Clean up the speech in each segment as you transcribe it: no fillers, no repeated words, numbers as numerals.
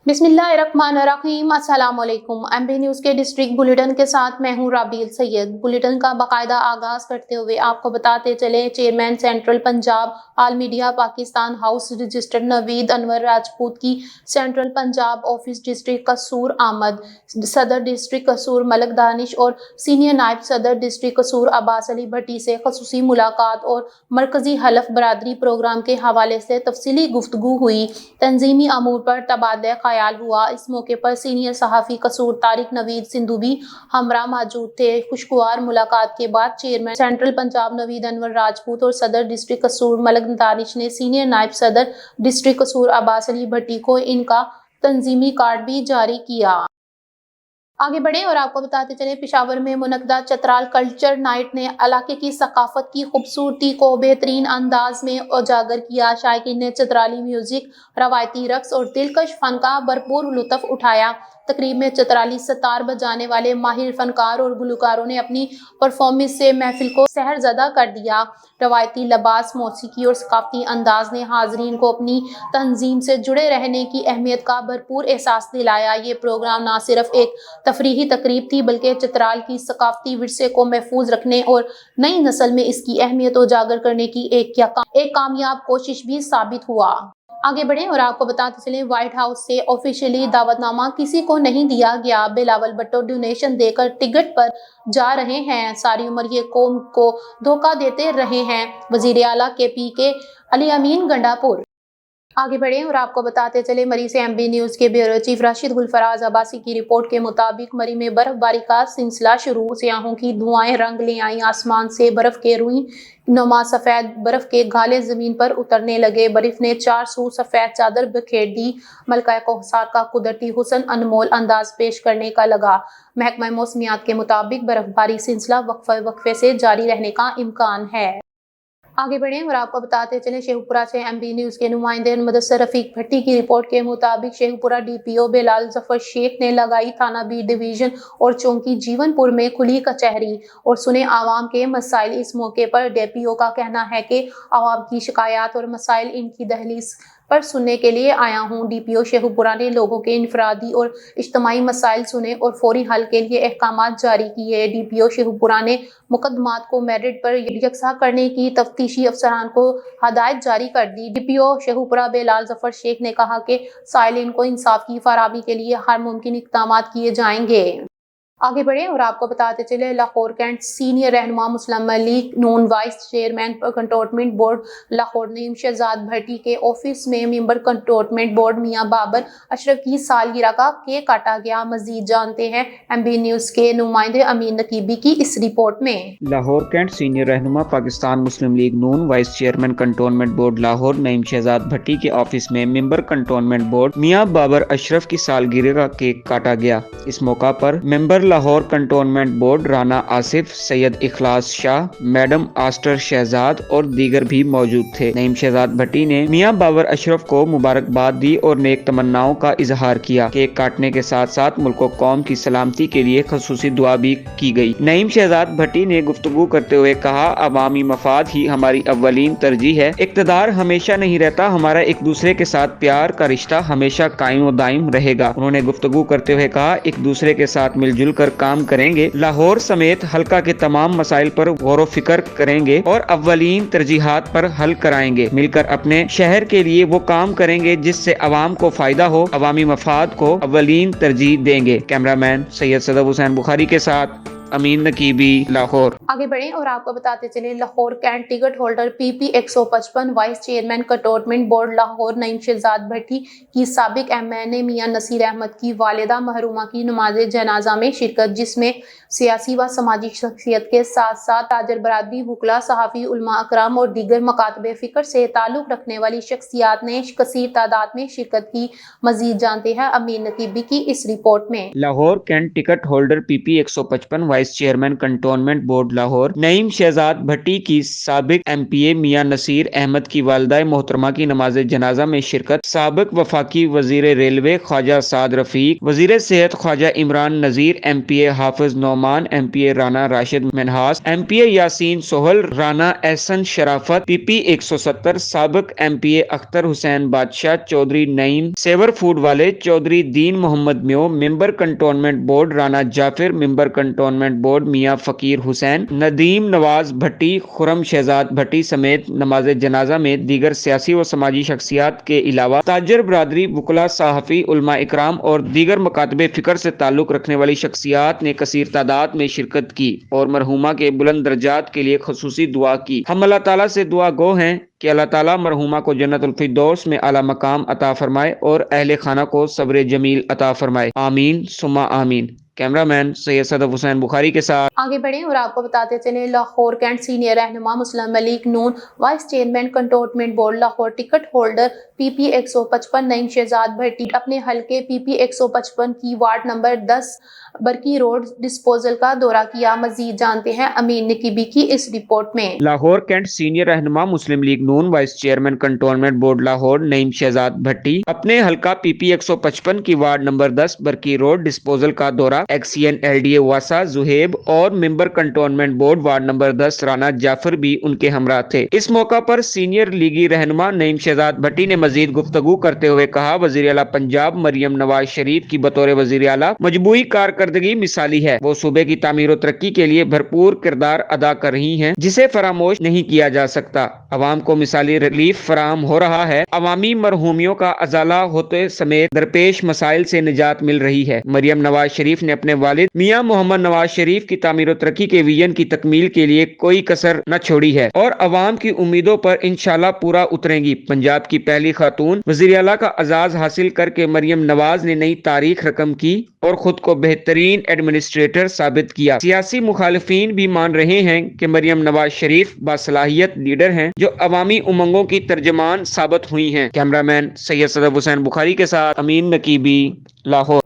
बिस्मिल्लाहिर्रहमानिर्रहीम। अस्सलाम वालेकुम। एमपी न्यूज़ के डिस्ट्रिक्ट बुलेटिन के साथ मैं हूं राबील सैयद। बुलेटिन का बाकायदा आगाज करते हुए आपको बताते चले, chairman central Punjab all media Pakistan house registered Naveed Anwar Rajput की सेंट्रल पंजाब ऑफिस डिस्ट्रिक्ट कसूर आमद। सदर डिस्ट्रिक्ट कसूर मलक दानिश और सीनियर नायब सदर डिस्ट्रिक्ट कसूर अब्बास अली भट्टी से खसूसी मुलाकात और मरकजी हलफ बरादरी प्रोग्राम के हवाले से तफसीली गुफ्तगू हुई। तंजीमी अमूर पर तबादला ख्याल हुआ। इस मौके पर सीनियर सहाफ़ी कसूर तारिक नवीद सिंधु भी हमरा मौजूद थे। खुशगवार मुलाकात के बाद चेयरमैन सेंट्रल पंजाब नवीद अनवर राजपूत और सदर डिस्ट्रिक्ट कसूर मलक दानिश ने सीनियर नायब सदर डिस्ट्रिक्ट कसूर अब्बास अली भट्टी को इनका तंजीमी कार्ड भी जारी किया। आगे बढ़े और आपको बताते चले, पेशावर में मुनक्किदा चतराल कल्चर नाइट ने इलाके की सकाफत की खूबसूरती को बेहतरीन अंदाज में उजागर किया। शायकीन ने चतराली म्यूजिक, रवायती रक्स और दिलकश फन का भरपूर लुत्फ उठाया। तकरीब में चतराली सतार बजाने वाले माहिर फनकार और गुलकारों ने अपनी परफॉर्मेंस से महफिल को सहरज़दा कर दिया। रवायती लिबास, मौसीकी और सकाफती अंदाज ने हाजरीन को अपनी तंजीम से जुड़े रहने की अहमियत का भरपूर एहसास दिलाया। ये प्रोग्राम न सिर्फ एक तफरीही तकरीब थी, बल्कि चतराल की सकाफती विरसे को महफूज रखने और नई नस्ल में इसकी अहमियत उजागर करने की एक कामयाब कोशिश भी साबित हुआ। आगे बढ़े और आपको बताते चलें, व्हाइट हाउस से ऑफिशियली दावतनामा किसी को नहीं दिया गया। बिलावल भुट्टो डोनेशन देकर टिकट पर जा रहे हैं। सारी उम्र ये कौम को धोखा देते रहे हैं। वजीर आला के अली अमीन गंडापुर। आगे बढ़े और आपको बताते चले, मरी से एमबी न्यूज़ के ब्यूरो चीफ राशिद गुलफराज अब्बासी की रिपोर्ट के मुताबिक मरी में बर्फबारी का सिलसिला शुरू। सियाहों की धुआएं रंग ले आई आसमान से। बर्फ के रुई नुमा सफेद बर्फ के गाले जमीन पर उतरने लगे। बर्फ ने चार सू सफेद चादर बिखेर दी। मलका कोहसार का कुदरती हुस्न अनमोल अंदाज पेश करने का लगा। महकमा मौसमियात के मुताबिक बर्फबारी सिलसिला वक्फे से जारी रहने का इम्कान है। आगे बढ़े और आपको बताते चले, शेखपुरा से एमपी न्यूज़ के नुमाइंदे मुदस्सर रफीक भट्टी की रिपोर्ट के मुताबिक शेखपुरा डीपीओ बेलाल जफर शेख ने लगाई थाना बी डिवीजन और चौकी जीवनपुर में खुली कचहरी और सुने आवाम के मसाइल। इस मौके पर डीपीओ का कहना है कि आवाम की शिकायत और मसाइल इनकी दहलीज पर सुनने के लिए आया हूँ। डीपीओ शेखपुरा ने लोगों के इनफरादी और इज्तिमाई मसाइल सुने और फौरी हल के लिए अहकामात जारी किए। डीपीओ शेखपुरा ने मुकदमात को मेरिट पर यकसा करने की तफ्तीशी अफसरान को हदायत जारी कर दी। डीपीओ शेखपुरा बेलाल जफर शेख ने कहा कि साइलिन को इंसाफ की फराहमी के लिए हर मुमकिन इक़दाम किए जाएंगे। आगे बढ़े और आपको बताते चले, लाहौर कैंट सीनियर रहनुमा Muslim League Noon vice chairman cantonment board Lahore Naeem Shahzad Bhatti के ऑफिस में member cantonment board Mian Babar Ashraf की सालगिरह का केक काटा गया। मजीद जानते हैं एमबी न्यूज के नुमाइंदे अमीन नकीबी की इस रिपोर्ट में। लाहौर कैंट सीनियर रहनुमा Pakistan Muslim League Noon vice chairman cantonment board Lahore Naeem Shahzad Bhatti के ऑफिस में member cantonment board Mian Babar Ashraf की सालगिरह का केक काटा गया। इस मौका पर member Lahore cantonment board Rana Asif, Syed Ikhlas Shah, madam Aster Shahzad और दीगर भी मौजूद थे। नईम शहजाद भट्टी ने मियां बाबर अशरफ को मुबारकबाद दी और नेक तमन्नाओं का इजहार किया। केक काटने के साथ साथ मुल्क और कौम की सलामती के लिए खसूसी दुआ भी की गई। नईम शहजाद भट्टी ने गुफ्तगू करते हुए कहा, अवामी मफाद ही हमारी अव्वलीन तरजीह है। इक़्तिदार हमेशा नहीं रहता, हमारा एक दूसरे के साथ प्यार का रिश्ता हमेशा कायम व दायम रहेगा। उन्होंने गुफ्तगू करते हुए कहा, एक दूसरे के साथ मिलजुल कर काम करेंगे, लाहौर समेत हल्का के तमाम मसाइल पर गौर फिक्र करेंगे और अव्वलीन तरजीहात पर हल कराएंगे। मिलकर अपने शहर के लिए वो काम करेंगे जिससे अवाम को फायदा हो। अवामी मफाद को अव्वलीन तरजीह देंगे। कैमरामैन सैयद सदफ हुसैन बुखारी के साथ अमीन नकीबी, लाहौर। आगे बढ़े और आपको बताते चले, Lahore cantt ticket holder PP 155 vice chairman cantonment board Lahore Naeem Shahzad Bhatti की साबिक एमएनए मियां नसीर अहमद की वालिदा महरूमा की नमाज जनाजा में शिरकत, जिसमें सियासी व समाजी शख्सियत के साथ साथ ताजर बरादरी, वकला, सहाफ़ी, उलमा अकराम और दीगर मकातबे फ़िक्र से ताल्लुक़ रखने वाली शख्सियात ने कसीर तादाद में शिरकत की। मजीद जानते हैं अमीन नकीबी की इस रिपोर्ट में। Lahore cantt ticket holder PP 155 vice chairman cantonment board Lahore Naeem Shahzad Bhatti کی سابق MP میاں نصیر احمد کی والدہ محترمہ کی نماز جنازہ میں شرکت، سابق وفاقی وزیر ریلوے خواجہ سعد رفیق، وزیر صحت خواجہ عمران نذیر، MP حافظ نعمان، MP رانا راشد منہاس، MP یاسین سہل، رانا احسن شرافت، PP 170، سابق MP اختر حسین بادشاہ، چودھری نعیم سیور فوڈ والے، چودھری دین محمد میو، ممبر کنٹونمنٹ بورڈ رانا جعفر، ممبر کنٹونمنٹ بورڈ میاں فقیر حسین، ندیم نواز بھٹی، خرم شہزاد بھٹی سمیت نماز جنازہ میں دیگر سیاسی و سماجی شخصیات کے علاوہ تاجر برادری، وکلاء، صحافی، علماء اکرام اور دیگر مکاتب فکر سے تعلق رکھنے والی شخصیات نے کثیر تعداد میں شرکت کی اور مرحومہ کے بلند درجات کے لیے خصوصی دعا کی۔ ہم اللہ تعالیٰ سے دعا گو ہیں کہ اللہ تعالیٰ مرحومہ کو جنت الفردوس میں اعلیٰ مقام عطا فرمائے اور اہل خانہ کو صبر جمیل عطا فرمائے، آمین ثم آمین۔ کیمرہ مین سید صدف حسین بخاری کے ساتھ آگے بڑھیں اور آپ کو بتاتے چلیں لاہور کینٹ سینئر رہنما Muslim League Noon vice chairman cantonment board Lahore ticket holder PP 155 Naeem Shahzad Bhatti اپنے حلقے PP 155 کی ward number 10 Burki road disposal کا دورہ کیا۔ مزید جانتے ہیں امین نقیبی کی اس رپورٹ میں۔ لاہور کینٹ سینئر رہنما Muslim League Noon vice chairman cantonment board Lahore Naeem Shahzad Bhatti اپنے حلقہ PP 155 کی ward number 10 Burki road disposal کا دورہ ایکسین LDA واسا زہیب اور member cantonment board ward number 10 Rana Jafar بھی ان کے ہمراہ تھے۔ اس موقع پر سینئر لیگی رہنما نعیم شہزاد بھٹی نے مزید گفتگو کرتے ہوئے کہا، وزیر اعلیٰ پنجاب مریم نواز شریف کی بطور وزیر اعلیٰ مجموعی کارکردگی مثالی ہے۔ وہ صوبے کی تعمیر و ترقی کے لیے بھرپور کردار ادا کر رہی ہیں جسے فراموش نہیں کیا جا سکتا۔ عوام کو مثالی ریلیف فراہم ہو رہا ہے، عوامی مرحومیوں کا ازالہ ہوتے سمیت درپیش مسائل سے نجات مل رہی ہے۔ مریم نواز شریف نے اپنے والد میاں محمد نواز شریف کی تعمیر و ترقی کے ویژن کی تکمیل کے لیے کوئی کسر نہ چھوڑی ہے اور عوام کی امیدوں پر انشاءاللہ پورا اتریں گی۔ پنجاب کی پہلی خاتون وزیر اعلیٰ کا اعزاز حاصل کر کے مریم نواز نے نئی تاریخ رقم کی اور خود کو بہترین ایڈمنسٹریٹر ثابت کیا۔ سیاسی مخالفین بھی مان رہے ہیں کہ مریم نواز شریف باصلاحیت لیڈر ہیں جو عوامی امنگوں کی ترجمان ثابت ہوئی ہیں۔ کیمرہ مین سید صدف حسین بخاری کے ساتھ امین نقیبی، لاہور۔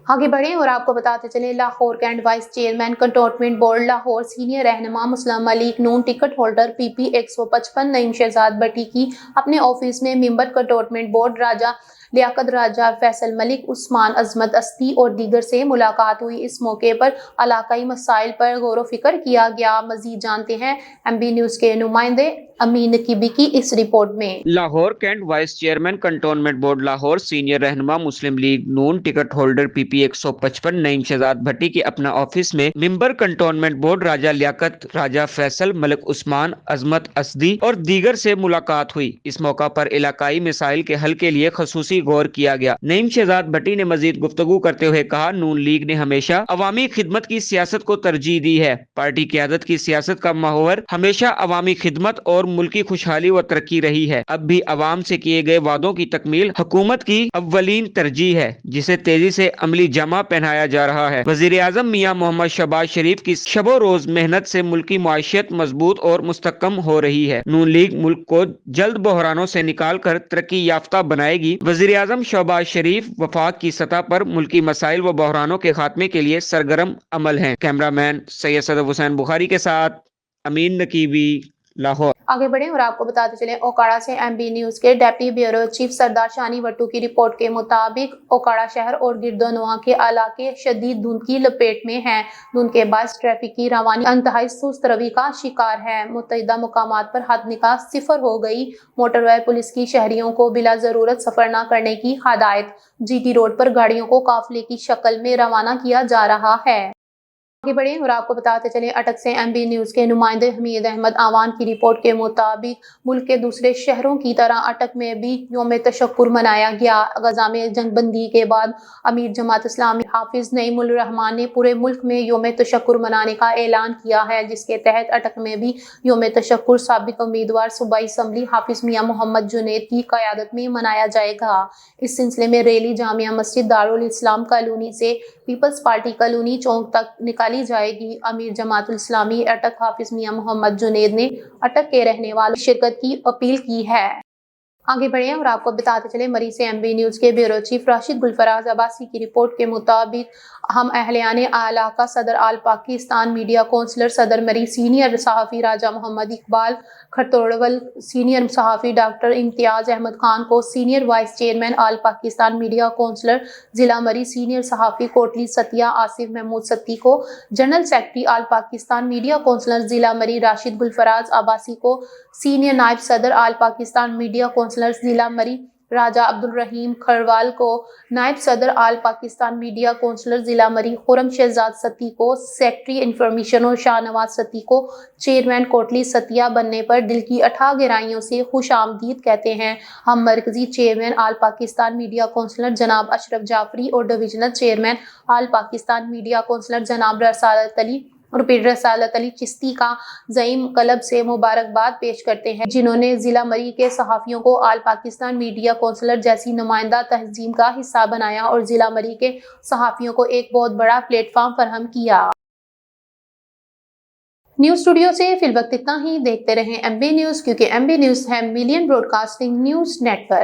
آگے بڑھیں اور آپ کو بتاتے چلیں Lahore cantt vice chairman cantonment board Lahore senior رہنما Muslim League Noon ticket holder PP 155 Naeem Shahzad Bhatti کی اپنے آفس میں member cantonment board Raja Liaqat Raja Faisal Malik, Usman Azmat Asadi اور دیگر سے ملاقات ہوئی۔ اس موقع پر علاقائی مسائل پر غور و فکر کیا گیا۔ مزید جانتے ہیں MB نیوز کے نمائندے امین نقیبی کی اس رپورٹ میں۔ Lahore cantt vice chairman cantonment board Lahore senior رہنما Muslim League Noon ticket holder PP 155 Naeem Shahzad Bhatti کے اپنا آفس میں member cantonment board Raja Liaqat Raja Faisal Malik, Usman Azmat Asadi اور دیگر سے ملاقات ہوئی۔ اس موقع پر علاقائی مسائل کے حل کے لیے خصوصی غور کیا گیا۔ نعیم شہزاد بھٹی نے مزید گفتگو کرتے ہوئے کہا، نون لیگ نے ہمیشہ عوامی خدمت کی سیاست کو ترجیح دی ہے۔ پارٹی قیادت کی سیاست کا محور ہمیشہ عوامی خدمت اور ملکی خوشحالی و ترقی رہی ہے۔ اب بھی عوام سے کیے گئے وعدوں کی تکمیل حکومت کی اولین ترجیح ہے جسے تیزی سے عملی جامہ پہنایا جا رہا ہے۔ وزیر اعظم میاں محمد شہباز شریف کی شب و روز محنت سے ملکی معیشت مضبوط اور مستحکم ہو رہی ہے۔ نون لیگ ملک کو جلد بحرانوں سے نکال کر ترقی یافتہ بنائے گی۔ وزیر اعظم شہباز شریف وفاق کی سطح پر ملکی مسائل و بحرانوں کے خاتمے کے لیے سرگرم عمل ہیں۔ کیمرہ مین سید صدف حسین بخاری کے ساتھ امین نقیبی، لاہور۔ آگے بڑھیں اور آپ کو بتاتے چلیں اوکاڑا سے MB نیوز کے ڈیپٹی بیورو چیف سردار شانی وٹو کی رپورٹ کے مطابق اوکاڑا شہر اور گرد و نواح کے علاقے شدید دھند کی لپیٹ میں ہیں۔ دھند کے باعث ٹریفک کی روانی انتہائی سست روی کا شکار ہے۔ متعدد مقامات پر حد نکاح صفر ہو گئی۔ موٹر وے پولیس کی شہریوں کو بلا ضرورت سفر نہ کرنے کی ہدایت۔ GT روڈ پر گاڑیوں کو قافلے کی شکل میں روانہ کیا جا رہا ہے۔ آگے بڑھیں اور آپ کو بتاتے چلیں اٹک سے MB نیوز کے نمائندے حمید احمد آوان کی رپورٹ کے مطابق ملک کے دوسرے شہروں کی طرح اٹک میں بھی یوم تشکر منایا گیا۔ غزہ میں جنگ بندی کے بعد امیر جماعت اسلامی حافظ نعیم الرحمان نے پورے ملک میں یوم تشکر منانے کا اعلان کیا ہے، جس کے تحت اٹک میں بھی یوم تشکر سابق امیدوار صوبائی اسمبلی حافظ میاں محمد جنید کی قیادت میں منایا جائے گا۔ اس سلسلے میں ریلی جامعہ مسجد دارالاسلام کالونی سے پیپلز پارٹی کالونی چوک تک نکالی جائے گی۔ امیر جماعت الاسلامی اٹک حافظ میاں محمد جنید نے اٹک کے رہنے والوں سے شرکت کی اپیل کی ہے۔ आगे बढ़े और आपको बताते चले मरी से एमबी न्यूज के ब्यूरो चीफ राशिद गुलफराज अब्बासी की रिपोर्ट के मुताबिक हम अहलियाने आला का सदर आल पाकिस्तान मीडिया काउंसलर सदर मरी, सीनियर सहाफ़ी राजा मोहम्मद इकबाल खरतोड़वल, सीनियर सहाफ़ी डॉक्टर इम्तियाज अहमद खान को सीनियर वाइस चेयरमैन आल पाकिस्तान मीडिया काउंसलर जिला मरी, सीनियर सहाफ़ी कोटली सतिया आसिफ महमूद सत्ती को जनरल सेक्रेटरी आल पाकिस्तान मीडिया काउंसलर जिला मरी राशिद गुलफराज अब्बासी को सीनियर नायब सदर आल पाकिस्तान मीडिया काउंसलर जिला मरी राजा अब्दुल रहीम खरवाल को नायब सदर आल पाकिस्तान मीडिया काउंसलर जिला मरी खुरम शहजाद सत्ती को सेक्रेटरी इंफॉर्मेशन और शाहनवाज सत्ती को चेयरमैन कोटली सतिया बनने पर दिल की अथाह गहराइयों से खुश आमदीद कहते हैं। हम मरकजी चेयरमैन आल पाकिस्तान मीडिया काउंसलर जनाब अशरफ जाफरी और डिविजनल चेयरमैन आल पाकिस्तान मीडिया काउंसलर जनाब रसालत अली और पीर रसालत अली चिश्ती का ज़ईम कलब से मुबारकबाद पेश करते हैं, जिन्होंने जिला मरी के सहाफ़ियों को आल पाकिस्तान मीडिया काउंसलर जैसी नुमाइंदा तंजीम का हिस्सा बनाया और जिला मरी के सहाफ़ियों को एक बहुत बड़ा प्लेटफॉर्म फराहम किया। न्यूज़ स्टूडियो से फिल वक्त इतना ही। देखते रहें एमबी न्यूज़, क्योंकि एमबी न्यूज़ है मिलियन ब्रॉडकास्टिंग न्यूज़ नेटवर्क।